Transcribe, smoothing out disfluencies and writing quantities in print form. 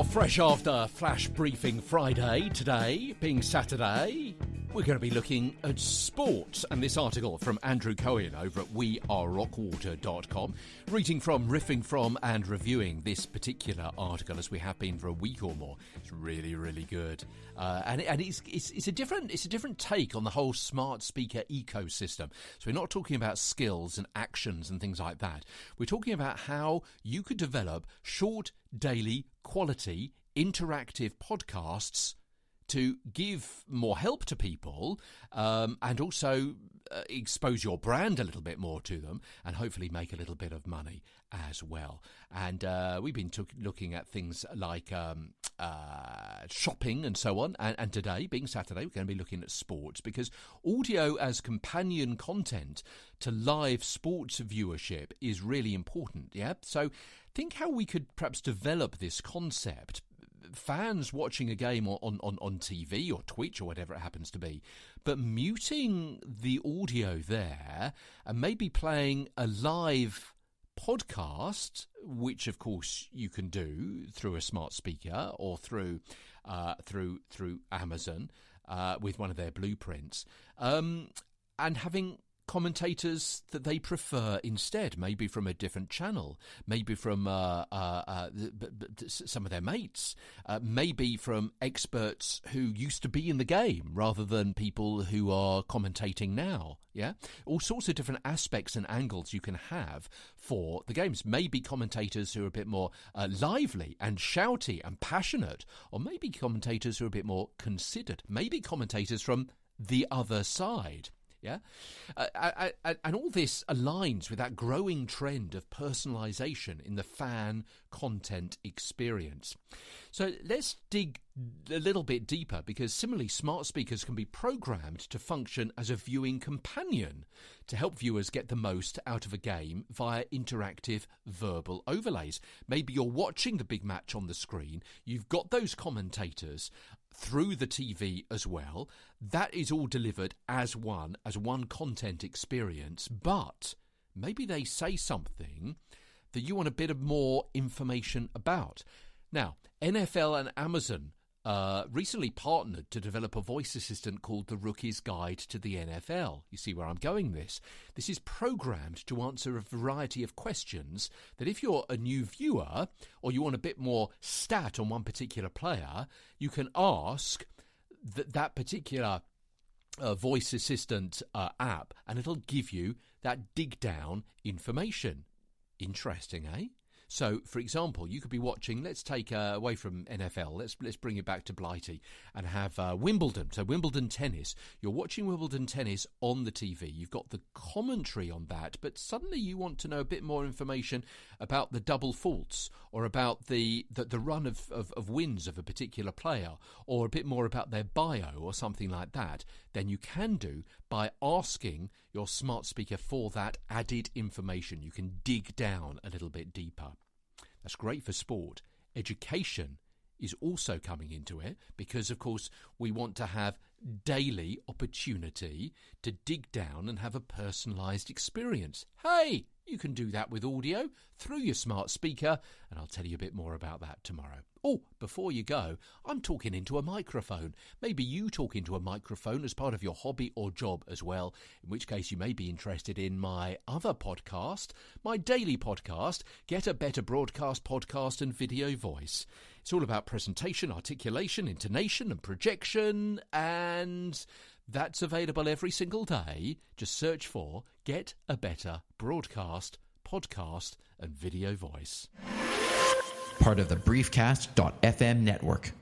Well, fresh after Flash Briefing Friday, today being Saturday, we're going to be looking at sports. And this article from Andrew Cohen over at wearerockwater.com, reading from, riffing from and reviewing this particular article as we have been for a week or more. It's really, really good. And it's a different take on the whole smart speaker ecosystem. So we're not talking about skills and actions and things like that. We're talking about how you could develop short, daily, quality, interactive podcasts to give more help to people and also expose your brand a little bit more to them and hopefully make a little bit of money as well. And we've been looking at things like shopping and so on. And today, being Saturday, we're going to be looking at sports because audio as companion content to live sports viewership is really important. Yeah. So think how we could perhaps develop this concept. Fans watching a game on TV or Twitch or whatever it happens to be, but muting the audio there and maybe playing a live podcast, which of course you can do through a smart speaker or through Amazon with one of their blueprints, and having commentators that they prefer instead, maybe from a different channel, maybe from some of their mates, maybe from experts who used to be in the game rather than people who are commentating now. Yeah, all sorts of different aspects and angles you can have for the games. Maybe commentators who are a bit more lively and shouty and passionate, or maybe commentators who are a bit more considered, maybe commentators from the other side. Yeah, and all this aligns with that growing trend of personalisation in the fan content experience. So let's dig a little bit deeper, because similarly, smart speakers can be programmed to function as a viewing companion to help viewers get the most out of a game via interactive verbal overlays. Maybe you're watching the big match on the screen, you've got those commentators through the TV as well. That is all delivered as one content experience, but maybe they say something that you want a bit of more information about. Now, NFL and Amazon recently partnered to develop a voice assistant called The Rookie's Guide to the NFL. You see where I'm going with this? This is programmed to answer a variety of questions that if you're a new viewer or you want a bit more stat on one particular player, you can ask that particular voice assistant app, and it'll give you that dig down information. Interesting, eh? So, for example, you could be watching, let's take away from NFL, let's bring it back to Blighty and have Wimbledon. So Wimbledon tennis. You're watching Wimbledon tennis on the TV. You've got the commentary on that, but suddenly you want to know a bit more information about the double faults or about the run of wins of a particular player, or a bit more about their bio or something like that. Then you can do by asking your smart speaker for that added information. You can dig down a little bit deeper. That's great for sport. Education is also coming into it because, of course, we want to have daily opportunity to dig down and have a personalised experience. Hey, you can do that with audio through your smart speaker, and I'll tell you a bit more about that tomorrow. Oh, before you go, I'm talking into a microphone. Maybe you talk into a microphone as part of your hobby or job as well, in which case you may be interested in my other podcast, my daily podcast, Get a Better Broadcast Podcast and Video Voice. It's all about presentation, articulation, intonation and projection, and that's available every single day. Just search for Get a Better Broadcast Podcast and Video Voice. Part of the Briefcast.fm network.